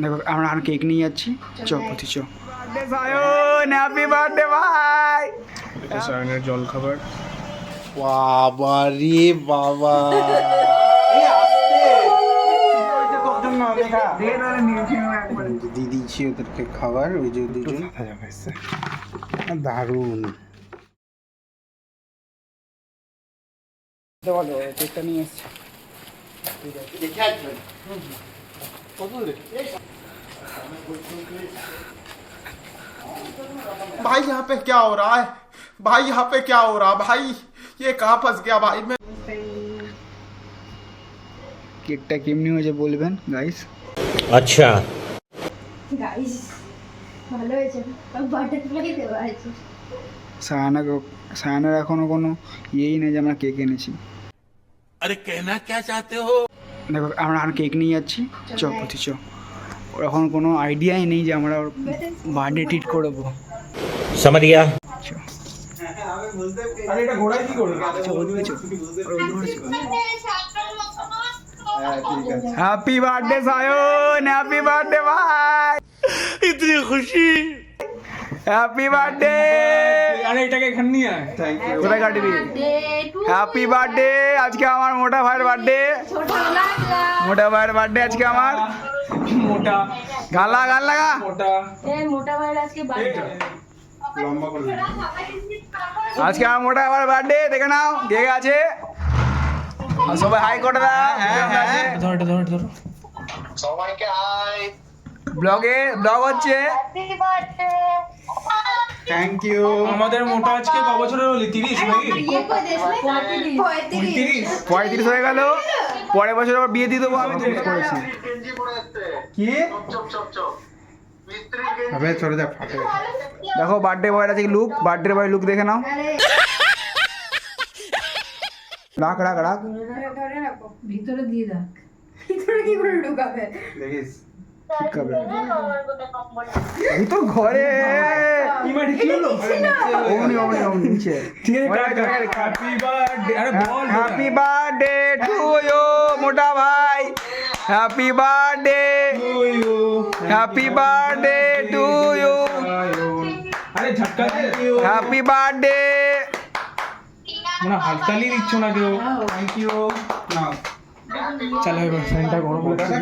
দেখো আমরা আর কেক নিয়ে যাচ্ছি। চো পতি চো। সায়ন হ্যাপি বার্থডে ভাই। এটা সায়নের জল খাবার। বাবা রে বাবা, দিদি দিয়েছি ওদেরকে খাবার, ওই যে দুজন দারুণ। বলো কেকটা নিয়ে এসছি। भाई यहाँ पे क्या हो रहा है? भाई यहाँ पे क्या हो रहा है? भाई ये कहाँ फंस गया भाई मैं। কেকটা কেমনি হয়েছে বলবেন গাইস। अच्छा গাইস ভালো হয়েছে, বাটারফ্লাই দেওয়া আছে। সায়নের এখনো কোনো ইয়েই নেই যে আমরা কেক এনেছি। अरे कहना क्या चाहते हो? দেখো আমরা আর কেক নিয়ে যাচ্ছি। চো পতি চো। ওর এখন কোনো আইডিয়াই নেই যে আমরা ওর বার্থডে ট্রিট করবো। समझ गया। চো अरे এটা ঘোড়ায় কি করবে? চো ওদিকে চো। Happy birthday Sayan, happy birthday ভাই। इतनी खुशी। Happy birthday. আরে এটাকে এখানে নিয়ে আয়। Thank you. কোথায় কাটবি? Happy birthday. আজকে আমার মোটা ভাইয়ের বার্থডে। মোটা ভাইয়ের বার্থডে আজকে আমার। মোটা গালা গাল লাগা। মোটা মোটা ভাইয়ের আজকে বার্থডে। লম্বা করে আজকে আমার মোটা ভাইয়ের বার্থডে, দেখে নাও কে কে আছে। আর সবাই হাই করে দাও। ধর এটা ধর ধর। ব্লগ হচ্ছে। Thank you. আমাদের মোটা আজকে ক বছরের হলি? 30 নাকি? 35 হয়ে গেল। পরের বছর আবার বিয়ে দিয়ে দেবো আমি ঠিক করেছি। কি আবে চলে যা, ফাটে। দেখো বার্থডে বয়ের আছে লুক, বার্থডে বয় লুক দেখে নাও। রাখ রাখ রাখ। ভিতরে দিয়ে রাখ। ভিতরে কি করে ঢুকাবে? দেখিস ঠিক হবে। এই তো ঘরে ইমাটি কি হলো? ওমনি ওমনি ওমনি নিচে। ঠিক আছে হ্যাপি বার্থডে। আরে বল হ্যাপি বার্থডে টু ইউ মোটা ভাই। Happy birthday, happy birthday to you. আরে ঝটকা দে। Happy birthday. না হাততালি দিচ্ছ না কেউ। Thank you. নাও চলো এবার ফ্যানটা গরম লাগছে।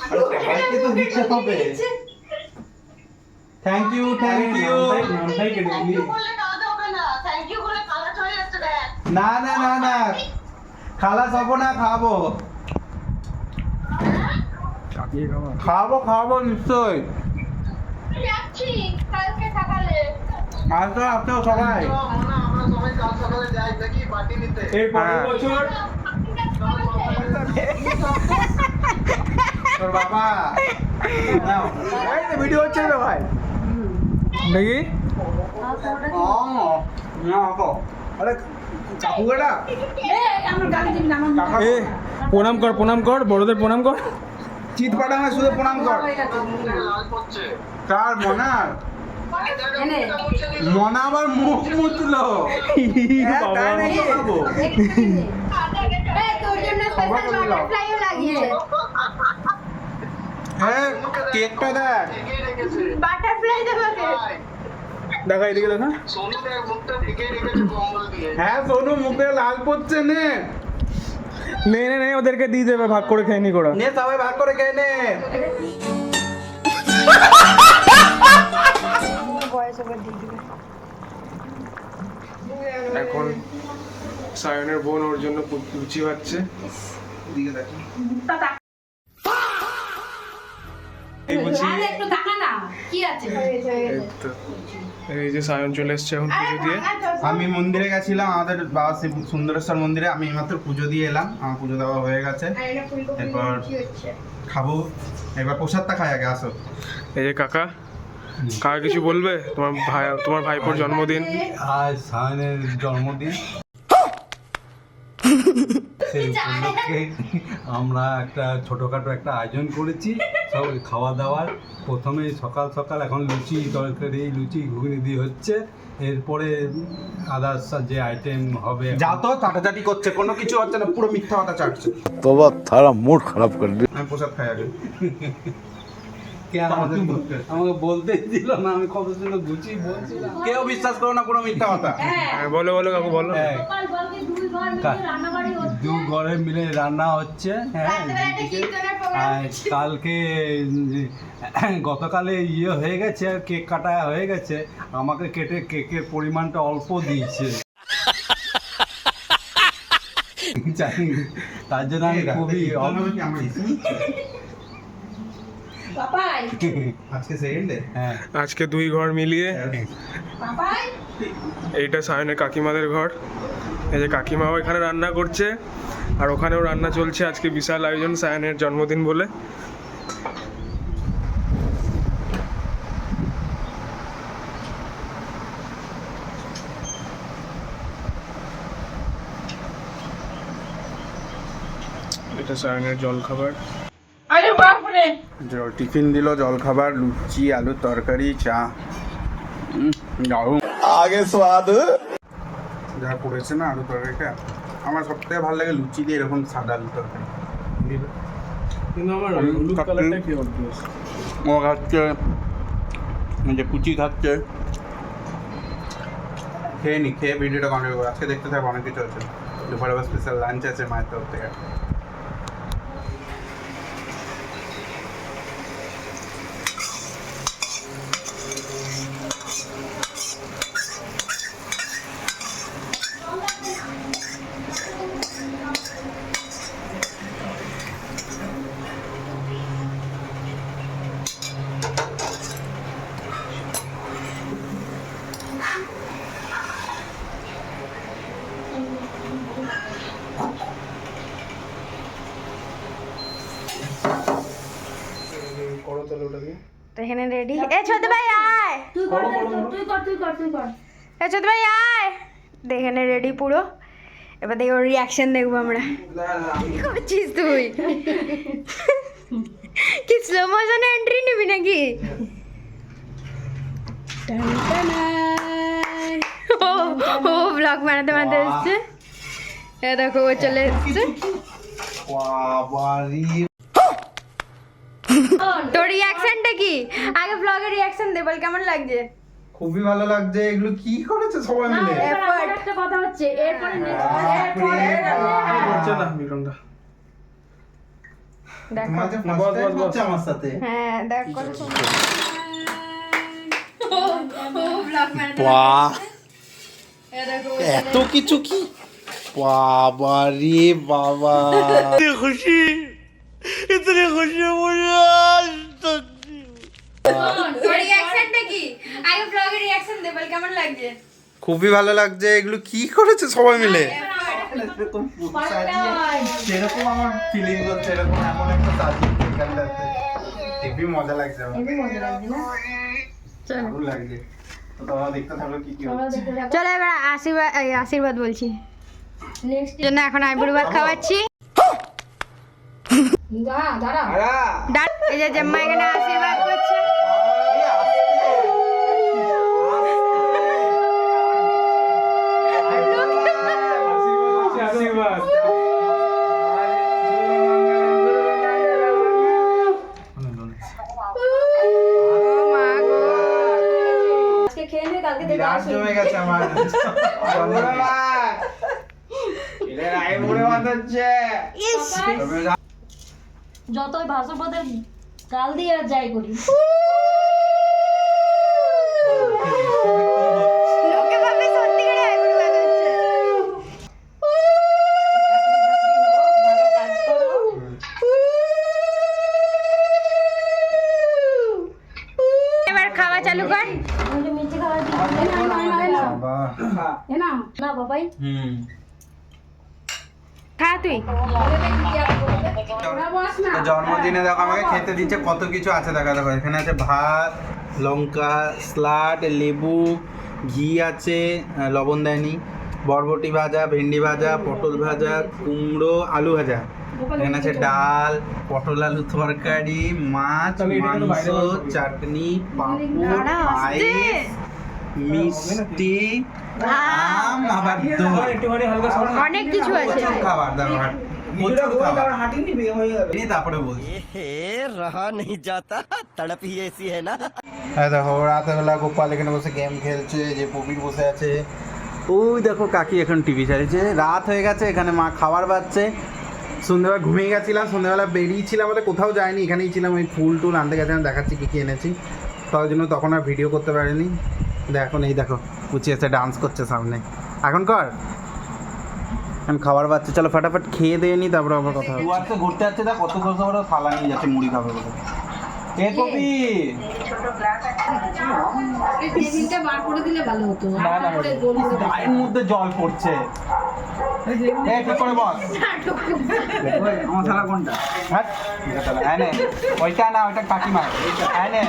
সবাইকে তো দিতে হবে। Thank you thank you. নামটাই কেটে দিলি। না না না না, খালাস হবো না, খাবো খাবো খাবো নিশ্চয়ই। আসো আসো সবাই। এর পরের বছর তোর বাবা নাও। ভিডিও হচ্ছে তো ভাই দেখি। আরে কাকু গেটা আমার গালি দিবি না, আমার এ প্রণাম কর, প্রণাম কর, বড়দের প্রণাম কর। চিত পাঠানো শুধু প্রণাম কর। কার মনার? মনা আবার মুখ মুছলো। তাই নাকি? তোর জন্য স্পেশাল বাটারফ্লাইও লাগিয়েছে। হ্যাঁ কেকটা দেখ। বাটারফ্লাই দেখাতে। দেখা এদিকে দেখা। হ্যাঁ সোনু মুখে লাল পড়ছে। নে নে নে নে, ওদেরকে দিয়ে দেবে, ভাগ করে খেয়ে নি করা। নে সবাই ভাগ করে খেয়ে নে। এখন সায়নের বোন ওর জন্য লুচি ভাজছে। দিকে দেখো। এই বলছি একটু দেখা না কি আছে। এই তো, এই যে সায়ন চলে এসছে এখন পুজো দিয়ে। আমি মন্দিরে গেছিলাম, আমাদের বাবা শিব সুন্দরেশ্বর মন্দিরে। আমি মাত্র পুজো দিয়ে এলাম, আমার পুজো দেওয়া হয়ে গেছে। এরপর খাবো, এবার প্রসাদটা খাই আগে। আসো। এই যে কাকা, কাকা কিছু বলবে? তোমার ভাইপোর জন্মদিন। আজ সায়নের জন্মদিন, সেই উপলক্ষে আমরা একটা ছোটখাটো একটা আয়োজন করেছি। সব খাওয়া দাওয়ার প্রথমে সকাল সকাল এখন লুচি তরকারি লুচি ঘুগনি দিয়ে হচ্ছে, এরপরে আদার্স যে আইটেম হবে যা তো চাটাচাটি করছে, কোনো কিছু হচ্ছে না, পুরো মিথ্যা কথা চাটছে। तोबा थारा मूड खराब कर दिया। আমি প্রসাদ খাই আগে। কে আমাকে বলতেই দিল না, আমি কত সুন্দর গুছিয়ে বলছিলাম। কেউ বিশ্বাস করো না, পুরো মিথ্যা কথা। বলো বলো কাকু বলো। হ্যাঁ, দু ঘরে মিলে রান্না হচ্ছে। হ্যাঁ, এদিকে, আর কালকে গতকালে ইয়ে হয়ে গেছে, কেক কাটা হয়ে গেছে, আমাকে কেটে কেকের পরিমাণটা অল্প দিয়েছে। জানি, তার জন্য আমি খুবই পাপাই আজকে সেকেন্ডে। হ্যাঁ, আজকে 2 ঘর মিলিয়ে পাপাই এইটা সায়নের কাকিমাদের ঘর। এই যে কাকিমাও এখানে রান্না করছে, আর ওখানেও রান্না চলছে। আজকে বিশাল আয়োজন সায়নের জন্মদিন বলে। এটা সায়নের জলখাবার। টিফিন দিল, জলখাবার, লুচি, আলুর তরকারি, চা। দারুণ आगे स्वाद যা করেছে না আলু তরকারিটা, আমার সবথেকে ভালো লাগে লুচি দিয়ে এরকম সাদা আলু তরকারি। কিন্তু আমার হলুদ কালারটা কি অভ্যাস। ও খাচ্ছে, এই যে কুচি খাচ্ছে। খেয়ে নি, খেয়ে ভিডিওটা কন্টিনিউ করবো। আজকে দেখতে থাকবো, অনেক কিছু আছে। দুপুরে আবার স্পেশাল লাঞ্চ আছে মায়ের তরফ থেকে। করো তাহলে ওটাকে। তো এখানে রেডি। এ ছোট ভাই আয়, তুই কর তুই কর এ ছোট ভাই আয়। এখানে রেডি পুরো। এবার দেখো রিয়াকশন দেখবো আমরা। কি করছিস তুই? কি স্লো মোশনে এন্ট্রি নিবি নাকি? ও ব্লগ বানাতে বানাতে এসছে। এ দেখো ও চলে এসছে। তোর রিয়াকশনটা কি? আগে ব্লগের রিয়াকশন দে, বল কেমন লাগছে? খুবই ভালো লাগছে। এগুলো কি করেছে সবাই মিলে? একটা কথা হচ্ছে এরপরে করছে না বিক্রমদা। দেখো তোমার যে ফার্স্ট টাইম হচ্ছে আমার সাথে। হ্যাঁ দেখ কত সুন্দর। ও ব্লগ বানাতে वाह এ দেখো এত কিছু কি বাবা রে বাবা इतनी खुशी मुझे आज तक नहीं हुई। তোর রিয়াকশনটা কি? আগে ব্লগের রিয়াকশন দে, বল কেমন লাগছে? খুবই ভালো লাগছে। এগুলো কি করেছে সবাই মিলে? সেরকম আমার ফিলিং হচ্ছে, এরকম এমন একটা সাজিয়ে এখানটাতে হেভি মজা লাগছে আমার। দারুণ লাগছে। তো তোমরা দেখতে থাকো কি কি হচ্ছে। চলো এবার আশীর্বাদ, এই আশীর্বাদ বলছি নেক্সট জন্য এখন আইবুড়ো ভাত খাওয়াচ্ছি। দাঁড়া ডান, এই যে জম্মা এখানে আশীর্বাদ করছে। আশীর্বাদ। ও মা গো, আজকে খেয়ে নে, কালকে দেখে বিরাট আসবি। জমে গেছে আমার। ইস যতই ভাষাপদের গাল দিয়ে আর যাই করি, লোকে ভাবে সত্যি করে আইবুড়ো ভাত হচ্ছে। এবার খাওয়া চালু কর। আমাকে মিষ্টি খাবার দিই। না বাবাই খা তুই। তো জন্মদিনে দেখো আমাকে খেতে দিচ্ছে, কত কিছু আছে দেখা। দেখো এখানে আছে ভাত, লঙ্কা, স্যালাড, লেবু, ঘি আছে, লবণ দেয়নি, বরবটি ভাজা, ভেন্ডি ভাজা, পটল ভাজা, কুমড়ো, আলু ভাজা, এখানে আছে ডাল, পটল আলু তরকারি, মাছ, মাংস, চাটনি, পাঁপড়, পায়েস, মিষ্টি, আম, আবার দই। অনেক কিছু আছে। প্রচুর খাবার দাবার, প্রচুর খাবার। এই তারপরে বলছি। रहा नहीं जाता तड़प ही ऐसी है ना। হ্যাঁ দেখো রাতেরবেলা গোপাল এখানে বসে গেম খেলছে, যে প্রবীর বসে আছে। ওই দেখো কাকি এখন টিভি চালিয়েছে। রাত হয়ে গেছে, এখানে মা খাবার বাচ্ছে। সন্ধ্যেবেলা ঘুমিয়ে গেছিলাম, সন্ধ্যেবেলা বেরিয়েছিলাম, আমাদের কোথাও যায়নি, এখানেই ছিলাম। ওই ফুল টুল আনতে গেছিলাম, দেখাচ্ছি কী কী এনেছি। তার জন্য তখন আর ভিডিও করতে পারিনি। এখন এই দেখো কুচি এসে ডান্স করছে সামনে। এখন কর, এখন খাবার বাচ্চা। চলো ফটাফট খেয়ে দিয়ে নি, তারপরে আবার কথা হবে। তো ঘুরতে যাচ্ছে, দেখ কত বড় বড় থালা নিয়ে যাচ্ছে মুড়ি খাবে বলে। এ কপি এই টেবিলটা বার করে দিলে ভালো হতো। না না গায়ের মধ্যে জল পড়ছে। এ ঠিক করে বস। আমার থালা কোনটা? হ্যাঁ নে, ওইটা না, ওইটা কাকিমা। হ্যাঁ নে।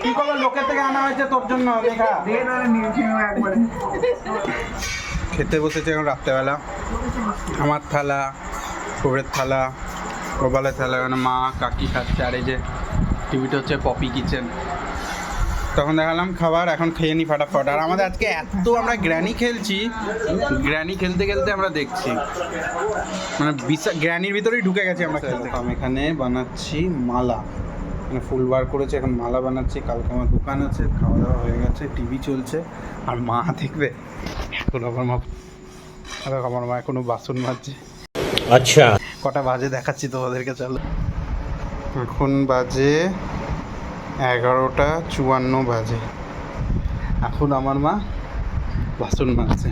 কি করবো, লোকের থেকে আনা হয়েছে তোর জন্য। দেখা খেতে বসেছে এখন রাত্রেবেলা। আমার থালা, কোরের থালা, গোপালের থালা, এখানে মা কাকি খাচ্ছে। আর এই যে টিভিটা হচ্ছে পপি কিচেন। তখন দেখালাম খাবার, এখন খেয়ে নি ফাটাফট। আর আমাদের আজকে এত আমরা গ্র্যানি খেলছি, গ্র্যানি খেলতে খেলতে আমরা দেখছি মানে গ্র্যানির ভিতরেই ঢুকে গেছি আমরা খেলতে। আমি এখানে বানাচ্ছি মালা, মানে ফুল বার করেছে, এখন মালা বানাচ্ছি। কালকে আমার দোকান আছে, খাওয়া দাওয়া হয়ে গেছে, টিভি চলছে। আর মা দেখবে এখন আমার মা এখনো বাসন মাজছে। अच्छा কটা বাজে দেখাচ্ছি তোমাদেরকে, চলো। এখন বাজে 11:54 বাজে। এখন আমার মা বাসন মাজছে।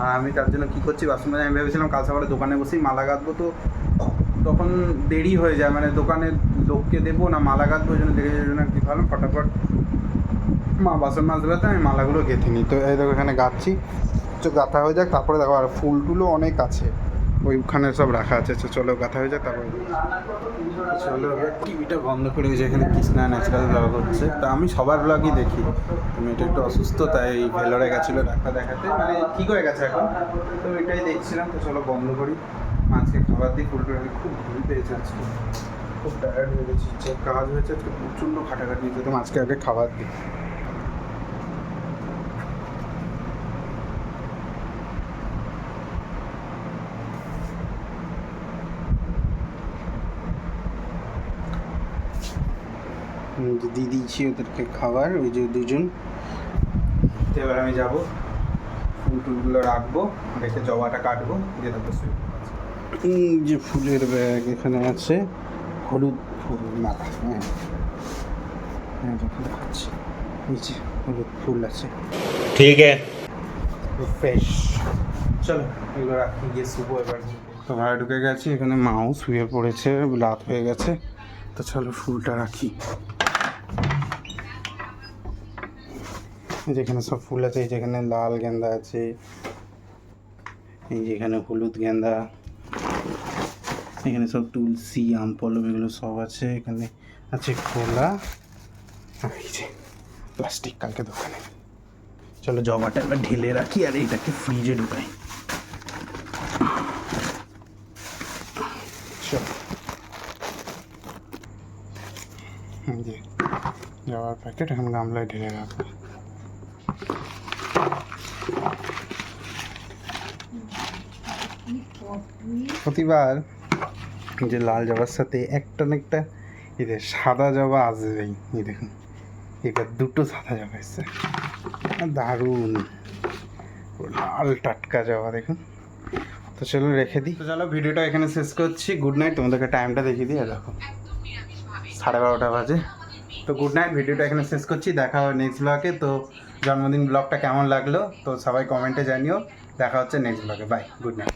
আর আমি তার জন্য কী করছি, বাসন মাজে আমি ভেবেছিলাম কাল সকালে দোকানে বসেই মালা গাঁথবো, তো তখন দেরি হয়ে যায়, মানে দোকানে লোককে দেবো না মালা গাঁথবো, ওই জন্য দেরি হয়ে জন্য কী ভালো ফটাফট মা বাসন মাজতে পারতে আমি মালাগুলো গেঁথে নিই। তো এই দেখো এখানে গাঁথছি, তো গাঁথা হয়ে যাক, তারপরে দেখো আর ফুল টুলও অনেক আছে, ওইখানে সব রাখা আছে। চলো গাঁথা হয়ে যাক, তারপরে চলো। টিভিটা বন্ধ করে গেছে, এখানে কৃষ্ণা ন্যাচারাল ব্লগ হচ্ছে। তা আমি সবার ব্লগই দেখি। মেয়েটা একটু অসুস্থ, তাই ভেলোরে গেছিলো ডাক্তার দেখাতে, মানে ঠিক হয়ে গেছে এখন। তো এটাই দেখছিলাম। তো চলো বন্ধ করি, আজকে খাবার দিই। ফুলটা খুব ভুল পেয়েছে আজকে, খুব টায়ার্ড হয়ে গেছি। যে কাজ হয়েছে আজকে প্রচণ্ড খাটাখাটি হয়েছে, তো আজকে আগে খাবার দিই। দিয়ে দিয়েছি ওদেরকে খাবার, ওই যে দুজন। এবার আমি যাবো, ফুল টুলগুলো রাখবো, রেখে জবাটা কাটবো, দিয়ে দেবো। যে ফুলের ব্যাগ এখানে আছে, হলুদ ফুল মালা। হ্যাঁ দেখাচ্ছি, নিচে হলুদ ফুল আছে। ठीक है ফ্রেশ। চলো এগুলো রাখি, গিয়ে শুবো এবার। তো ভাড়া ঢুকে গেছি, এখানে মাও শুয়ে পড়েছে, রাত হয়ে গেছে। তো চলো ফুলটা রাখি। যেখানে সব ফুল আছে, এই যেখানে লাল গেন্দা আছে, এই যেখানে হলুদ গেন্দা, এখানে সব তুলসী, আম পল্লব এগুলো সব আছে। এখানে আছে খোলা, এই যে প্লাস্টিক কালকে দোকানে। চলো জবাটা এবার ঢেলে রাখি, আর এইটাকে ফ্রিজে ঢুকাই। চলো যে জবার প্যাকেট এখন গামলায় ঢেলে রাখবো। প্রতিবার যে লাল জবার সাথে একটা না একটা এদের সাদা জবা আসবেই। এই দেখুন এবার দুটো সাদা জবা এসছে, দারুণ লাল টাটকা জবা দেখুন। তো চলো রেখে দিই। তো চলো ভিডিওটা এখানে শেষ করছি। Good night. তোমাদেরকে টাইমটা দেখিয়ে দিই, দেখো 12:30 বাজে। তো গুড নাইট, ভিডিওটা এখানে শেষ করছি। দেখা হবে নেক্সট ব্লগে। তো জন্মদিন ব্লগটা কেমন লাগলো তো সবাই কমেন্টে জানিও। দেখা হচ্ছে নেক্সট ব্লগে। Bye, good night.